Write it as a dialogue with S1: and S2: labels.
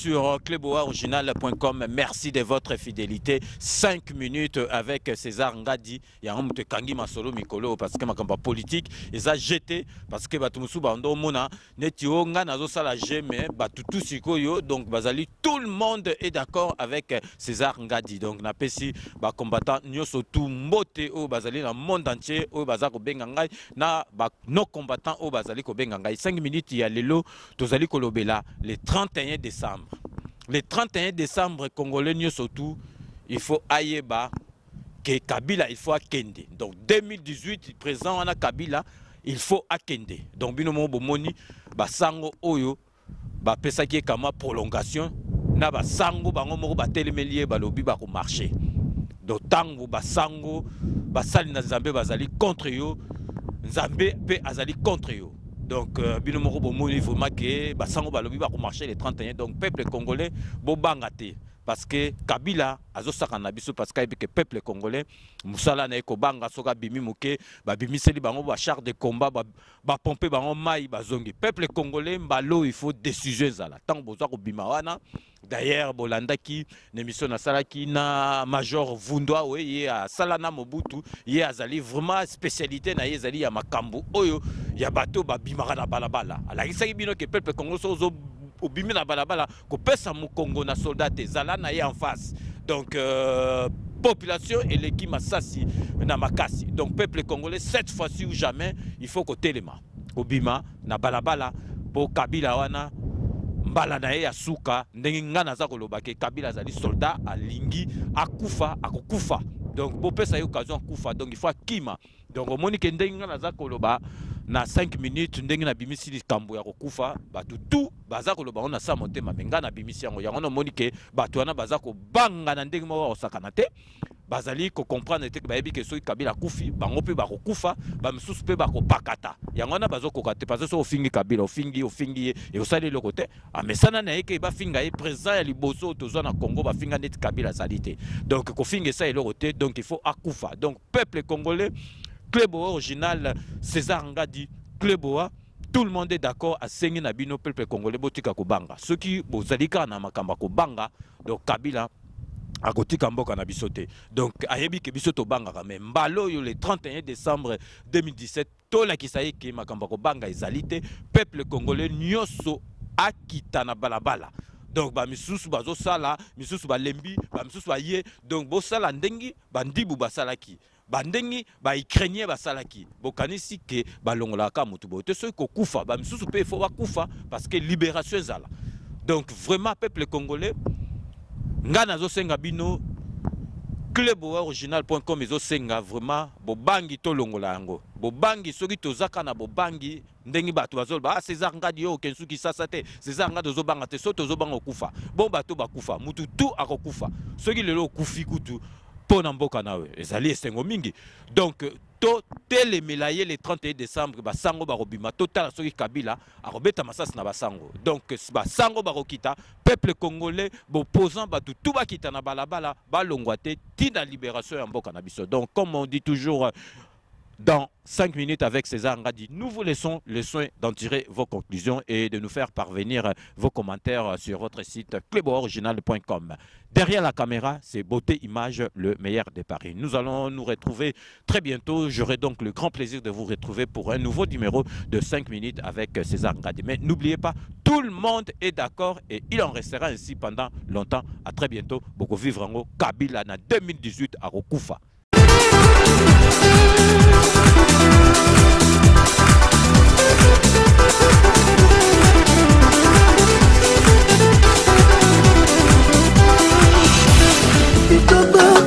S1: sur cluboriginal.com. Merci de votre fidélité. 5 minutes avec César Ngadi. Il y a un peu de Kangi Masolo Mikolo parce que ma campagne politique ils a jeté parce que Batumusu Bando Mona Netio Nganazo Sala Jeme Batutu Sikoyo. Donc Bazali, tout le monde est d'accord avec César Ngadi. Donc na pesi ba combattant Nyoso tout Mbote au Bazali dans le monde entier au Bazako Bengangai na ba nos combattants au Bazali ko Bengangai. 5 minutes il y a Lelo Tozali Kolobela le 31 décembre. Le 31 décembre, Congolais surtout, il faut Ayeba, que Kabila, il faut Akende. Donc 2018, présent on a Kabila, il faut Akende. Donc binomo bomoni, basango oyo, ba pesa qui est comme prolongation, na basango bango moko ba telemelier ba lobi ba ko marcher. Donc tango basango, basali na Nzambe bazali contre yo, Nzambe pe azali contre yo. Donc, binomo bomoni vraiment que basango balobi ba ko marcher les 31. Donc peuple congolais bo bangate parce que Kabila azosaka na biso parce que peuple congolais musala na eko banga soka bimi muke ba bimiseli bango ba char de combat ba pomper bango mai bazongi. Peuple congolais mbalo il faut décision zala tant boza ko bima wana. D'ailleurs bolanda ki émission na salaki na major Vundwa we ye a salana Mobutu ye azali vraiment spécialité na ye zali ya makambo oyo ya bato ba bimara na balabala ala kisaki bino ke peuple congolais so obimi na balabala ko pesa mu Congo na soldat zala na ye en face. Donc population et l'équipe Massassi na makasi. Donc peuple congolais cette fois-ci ou jamais il faut que telema obima na balabala pour Kabila wana mbala na ye ya suka ndenge ngana za koloba ke Kabila zali soldat alingi akufa akokufa. Donc pour pesa yo occasion akufa donc il faut akima. Donc au monique ndenge ngana za koloba na 5 minutes ndenge na bimisi likambo ya kokufa batu tout baza koloba on a sa motema menga na bimisi yango yango na monique batu wana baza ko banga na ndenge mo osakana te bazali ko comprendre te ba yebi ke so Kabila kufi bango pe ba kokufa ba misusu pe ba ko pakata yango na bazo kokate parce que so ofingi Kabila ofingi et osali le côté amesana na yeke ba finga e présent ya liboso tozo na Congo ba finga net Kabila salite donc ko finga ça et le côté donc il faut akufa. Donc peuple congolais Club original César Ngadi Club tout le monde est d'accord à saigner na bino peuple congolais botika ko banga ceux qui bozalika na makamba ko banga donc Kabila a kotika mboka na bisote. Donc ayebi ke bisoto banga mais mbalo yo le 31 décembre 2017 to la kisaye ke makamba ko banga ezalite peuple congolais nyoso akita na balabala. Donc ba misusu bazo sala misusu ba lembi ba misusu ba ye donc bo sala ndengi bandibu basalaki bandengi ba ukrainien basalaki bokanisi ke balongola ka mutu bote so ko kufa ba misusu pe fo ba kufa parce que libération zala. Donc vraiment peuple congolais ngana zo senga bino cluboriginal.com ezo senga vraiment bobangi to longola yango bobangi soki tozaka na bobangi ndengi bato bazol ba César Ngadi yo kensuki sasa te César Ngadi zo banga te so tozo banga okufa bon bato bakufa mutu tout akokufa soki lelo okufi kutu pona mboka nawe ezali esengo mingi. Donc to telemelaye le 31 décembre basango barobima total soki Kabila arobeta masasi na basango. Donc basango barokita peuple congolais boposant batu tout bakita na balabala balongwate tina libération ya mboka na biso. Donc comme on dit toujours dans 5 minutes avec César Ngadi, nous vous laissons le soin d'en tirer vos conclusions et de nous faire parvenir vos commentaires sur votre site cluboriginal.com. Derrière la caméra, c'est Beauté Image, le meilleur de Paris. Nous allons nous retrouver très bientôt. J'aurai donc le grand plaisir de vous retrouver pour un nouveau numéro de 5 minutes avec César Ngadi. Mais n'oubliez pas, tout le monde est d'accord et il en restera ainsi pendant longtemps. À très bientôt. Beaucoup vivre en Kabila en 2018 à Rokufa.
S2: Itaba,